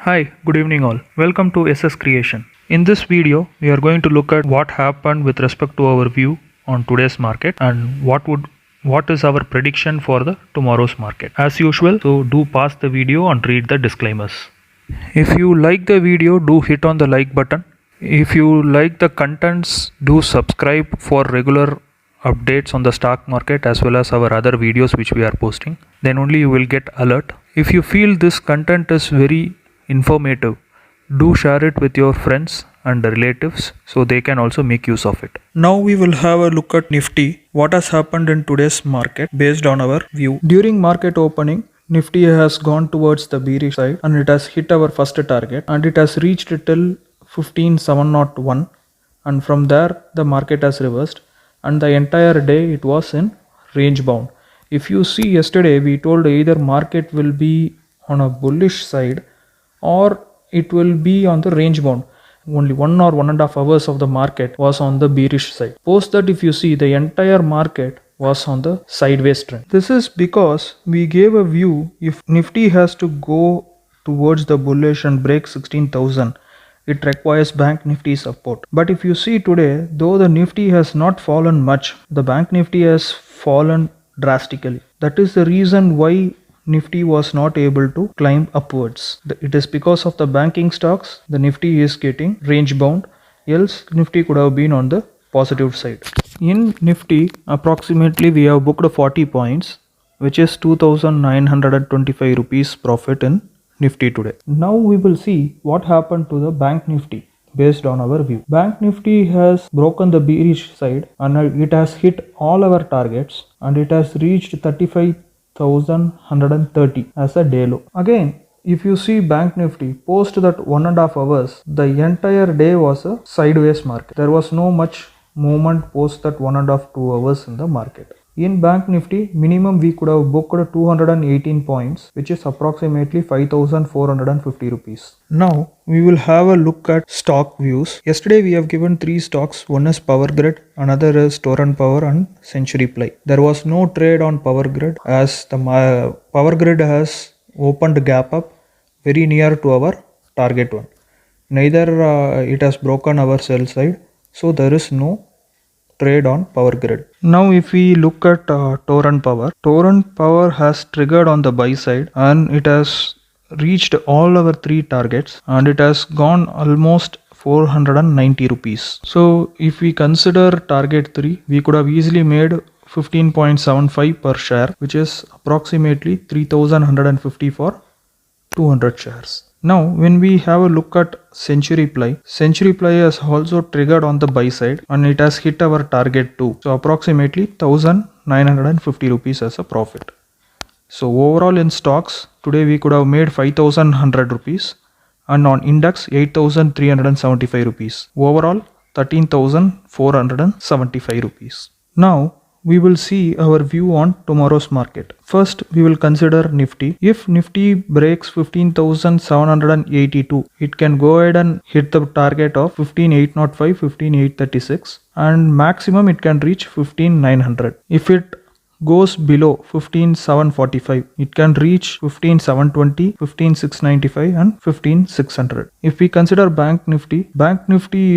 Hi, good evening all. Welcome to SS Creation. In this video, we are going to look at what happened with respect to our view on today's market and what is our prediction for the tomorrow's market. As usual, so do pause the video and read the disclaimers. If you like the video, do hit on the like button. If you like the contents, do subscribe for regular updates on the stock market as well as our other videos which we are posting. Then only you will get alert. If you feel this content is very informative, do share it with your friends and relatives so they can also make use of it. Now we will have a look at Nifty, what has happened in today's market based on our view. During market opening, Nifty has gone towards the bearish side and it has hit our first target and it has reached till 15701, and from there the market has reversed and the entire day it was in range bound. If you see, yesterday we told either market will be on a bullish side or it will be on the range bound. Only 1 or 1.5 hours of the market was on the bearish side. Post that, if you see, the entire market was on the sideways trend. This is because we gave a view if Nifty has to go towards the bullish and break 16,000, it requires Bank Nifty support. But if you see today, though the Nifty has not fallen much, the Bank Nifty has fallen drastically. That is the reason why Nifty was not able to climb upwards. It is because of the banking stocks the Nifty is getting range bound, else Nifty could have been on the positive side. In Nifty, approximately we have booked 40 points, which is 2,925 rupees profit in Nifty today. Now we will see what happened to the Bank Nifty based on our view. Bank Nifty has broken the bearish side and it has hit all our targets and it has reached 35,130 as a day low. Again, if you see Bank Nifty post that 1.5 hours, the entire day was a sideways market. There was no much movement post that 1.5 2 hours in the market. In Bank Nifty, minimum we could have booked 218 points, which is approximately 5,450 rupees. Now we will have a look at stock views. Yesterday we have given 3 stocks. One is Power Grid, another is Torrent Power and Century Ply. There was no trade on Power Grid as the Power Grid has opened gap up very near to our target one. Neither it has broken our sell side, so there is no trade on Power Grid. Now if we look at Torrent Power has triggered on the buy side and it has reached all our 3 targets and it has gone almost 490 rupees. So if we consider target 3, we could have easily made 15.75 per share, which is approximately 3,150 for 200 shares. Now when we have a look at Century Ply has also triggered on the buy side and it has hit our target too. So approximately 1,950 rupees as a profit. So overall in stocks, today we could have made 5,100 rupees and on index 8,375 rupees. Overall 13,475 rupees. Now we will see our view on tomorrow's market. First, we will consider Nifty. If Nifty breaks 15,782, it can go ahead and hit the target of 15,805, 15,836 and maximum it can reach 15,900. If it goes below 15,745, it can reach 15,720, 15,695 and 15,600. If we consider Bank Nifty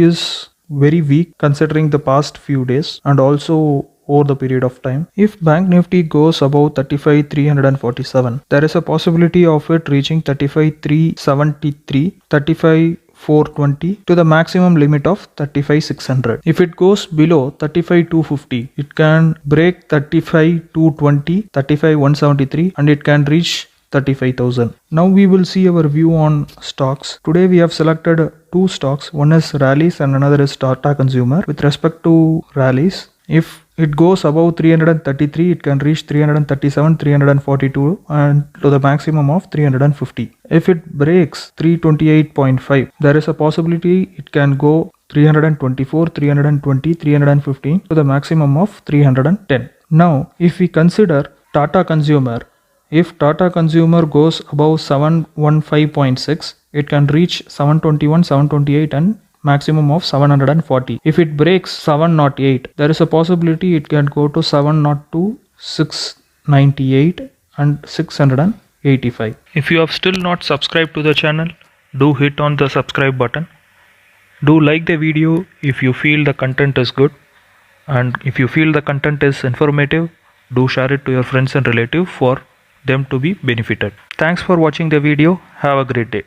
is very weak considering the past few days and also over the period of time. If Bank Nifty goes above 35,347, there is a possibility of it reaching 35,373, 35,420 to the maximum limit of 35,600. If it goes below 35,250, it can break 35,220, 35,173 and it can reach 35,000. Now we will see our view on stocks. Today we have selected 2 stocks. One is Rallis and another is Tata Consumer. With respect to Rallis, if it goes above 333, it can reach 337, 342 and to the maximum of 350. If it breaks 328.5, there is a possibility it can go 324, 320, 315 to the maximum of 310. Now if we consider Tata Consumer, if Tata Consumer goes above 715.6, it can reach 721, 728 and maximum of 740. If it breaks 708, there is a possibility it can go to 702, 698 and 685. If you have still not subscribed to the channel, do hit on the subscribe button. Do like the video if you feel the content is good, and if you feel the content is informative, do share it to your friends and relatives for them to be benefited. Thanks for watching the video. Have a great day.